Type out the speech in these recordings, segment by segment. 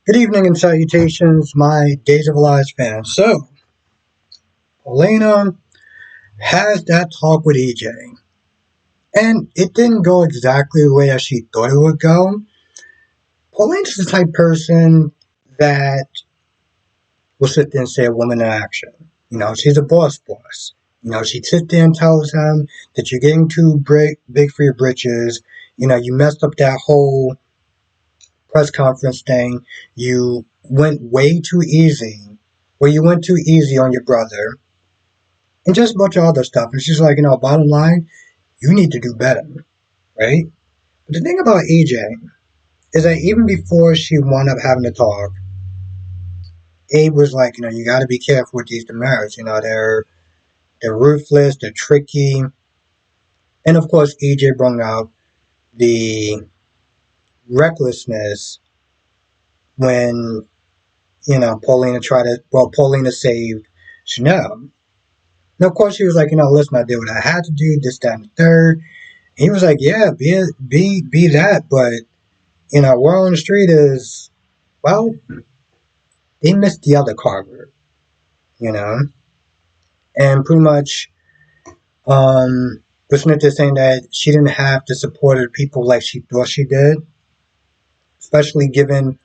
Good evening and salutations, my Days of Lives fans. So, Elena has that talk with EJ, and it didn't go exactly the way that she thought it would go. Elena's the type of person that will sit there and say a woman in action. She's a boss. She'd sit there and tells him that you're getting too big for your britches. You messed up that whole press conference thing. You went way too easy. Well, you went too easy on your brother and just a bunch of other stuff. And she's like, bottom line, you need to do better, right? But the thing about EJ is that even before she wound up having the talk, Abe was like, you got to be careful with these demerits. They're ruthless, they're tricky, and of course, EJ brought out the recklessness when Paulina saved Chanel. And of course, she was like, listen, I did what I had to do, this, that, and the third. He was like, yeah, be that, but word on the street is, well, they missed the other Carver, you know, and pretty much, Smith is saying that she didn't have to support her people like she thought she did, especially given,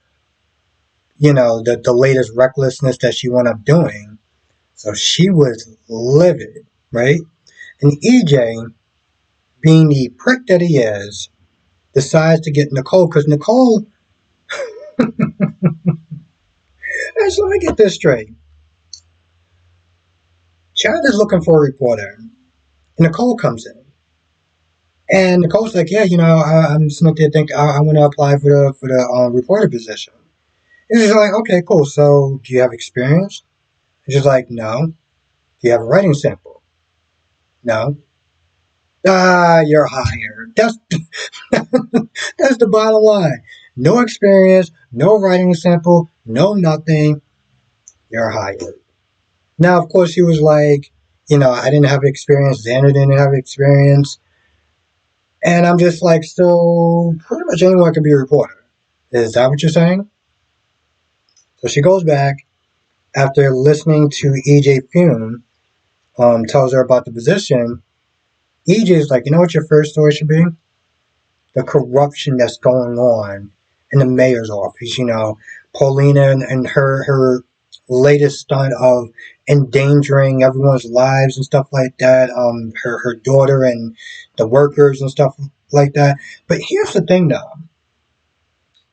the latest recklessness that she wound up doing. So she was livid, right? And EJ, being the prick that he is, decides to get Nicole because Nicole. So let me get this straight. Chad is looking for a reporter, and Nicole comes in, and Nicole's like, "Yeah, I'm just not there. Think I want to apply for the reporter position." And she's like, "Okay, cool. So do you have experience?" And she's like, "No." "Do you have a writing sample?" "No." "Ah, you're hired." That's the bottom line. No experience, no writing sample, no nothing. You're hired. Now, of course, he was like, I didn't have experience. Xander didn't have experience. And I'm just like, so pretty much anyone can be a reporter. Is that what you're saying? So she goes back after listening to EJ Fume, tells her about the position. EJ's like, you know what your first story should be? The corruption that's going on in the mayor's office. Paulina and her latest stunt of endangering everyone's lives and stuff like that. Her daughter and the workers and stuff like that. But here's the thing, though.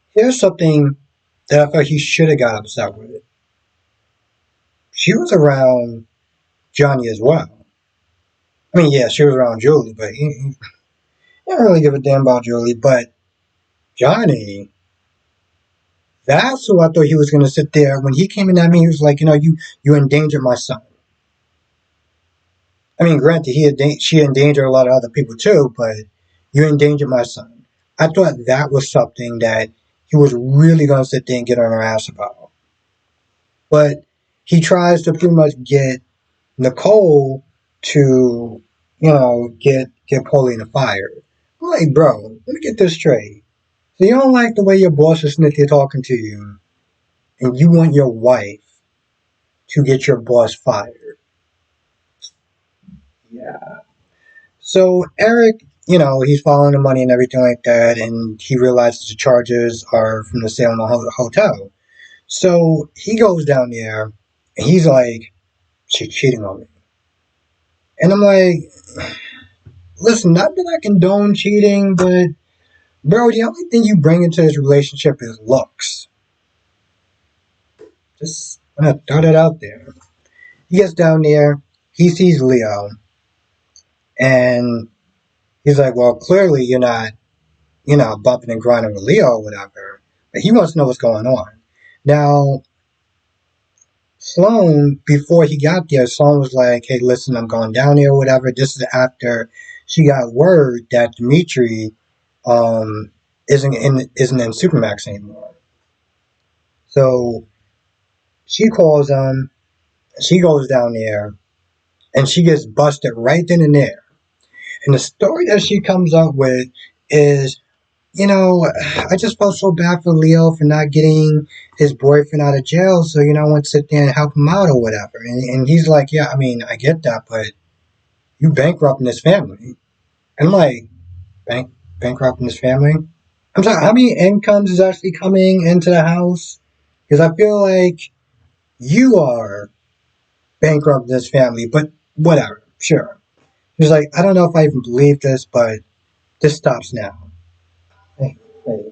Here's something that I thought he should have got upset with. She was around Johnny as well. I mean, yeah, she was around Julie, but he didn't really give a damn about Julie. But Johnny, that's who I thought he was going to sit there. When he came in at me, he was like, you endangered my son. I mean, granted, she endangered a lot of other people too, but you endangered my son. I thought that was something that he was really going to sit there and get on her ass about. But he tries to pretty much get Nicole to, get Paulina fired. I'm like, bro, let me get this straight. So you don't like the way your boss is sitting there talking to you, and you want your wife to get your boss fired. Yeah. So Eric, he's following the money and everything like that, and he realizes the charges are from the sale of the hotel. So he goes down there, and he's like, she's cheating on me. And I'm like, listen, not that I condone cheating, but bro, the only thing you bring into this relationship is looks. Just want to throw that out there. He gets down there, he sees Leo, and he's like, well, clearly you're not, bumping and grinding with Leo or whatever. But he wants to know what's going on. Now, Sloan, before he got there, Sloan was like, hey, listen, I'm going down here or whatever. This is after she got word that Dimitri isn't in Supermax anymore. So she calls him, she goes down there, and she gets busted right then and there. And the story that she comes up with is you know, I just felt so bad for Leo for not getting his boyfriend out of jail. So, I went to sit there and help him out or whatever. And he's like, yeah, I mean, I get that, but you bankrupting his family. And I'm like, bankrupting his family? I'm sorry, how many incomes is actually coming into the house? Because I feel like you are bankrupting this family, but whatever, sure. He's like, I don't know if I even believe this, but this stops now. Hey, hey.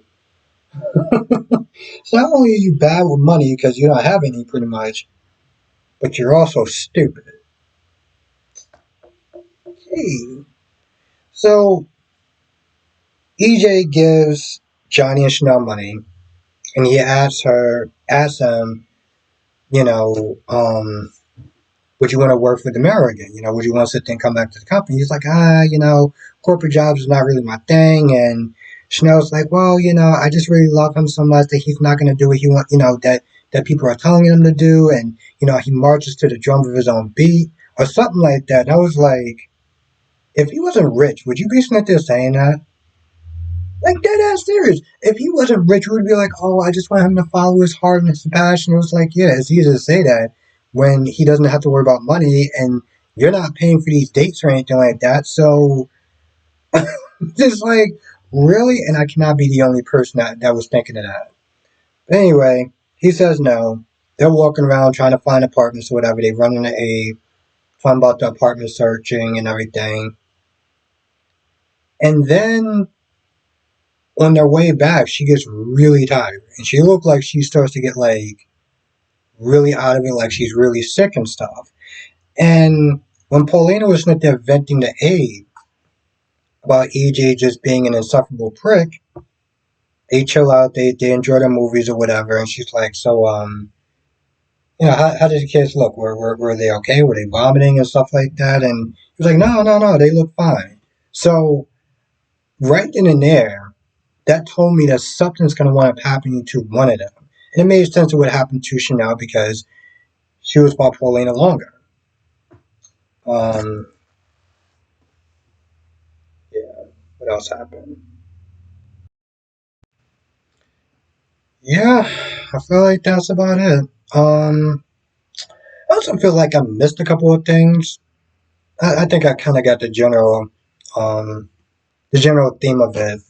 So not only are you bad with money because you don't have any, pretty much, but you're also stupid. Hey. So EJ gives Johnny and Chanel money, and he asks him, you know, would you want to work for the mayor again? Would you want to sit there and come back to the company? He's like, corporate jobs is not really my thing. And Chanel's like, well, I just really love him so much that he's not going to do what he wants, that people are telling him to do. And, he marches to the drum of his own beat or something like that. And I was like, if he wasn't rich, would you be sitting there saying that? Like, dead ass serious. If he wasn't rich, we would be like, oh, I just want him to follow his heart and his passion. It was like, yeah, it's easy to say that when he doesn't have to worry about money and you're not paying for these dates or anything like that. So, just like, really? And I cannot be the only person that was thinking of that. But anyway, he says no. They're walking around trying to find apartments or whatever. They run into a talking about the apartment searching and everything. And then on their way back, she gets really tired. And she looked like she starts to get like really out of it, like she's really sick and stuff. And when Paulina was sitting there venting to Abe about EJ just being an insufferable prick, they chill out, they enjoy their movies or whatever, and she's like, so, how did the kids look? Were they okay? Were they vomiting and stuff like that? And he was like, no, they look fine. So, right then and there, that told me that something's going to wind up happening to one of them. And it made sense of what happened to Chanel because she was with Paulina longer. Um, yeah, what else happened? Yeah, I feel like that's about it. I also feel like I missed a couple of things. I think I kind of got um, the general theme of it.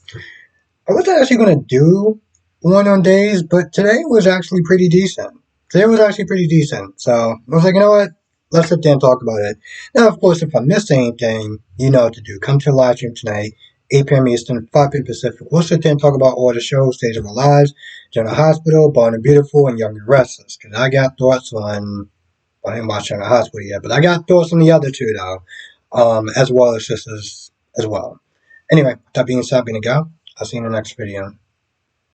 I wasn't actually going to do one on days, but today was actually pretty decent. Today was actually pretty decent. So I was like, you know what? Let's sit there and talk about it. Now, of course, if I missed anything, you know what to do. Come to the live stream tonight, 8 p.m. Eastern, 5 p.m. Pacific. We'll sit there and talk about all the shows, Stage of Our Lives, General Hospital, Born and Beautiful, and Young and Restless. Because I got thoughts on, well, I haven't watched General Hospital yet, but I got thoughts on the other two, though, as well as sisters as well. Anyway, that being said, I'm going to go. I'll see you in the next video.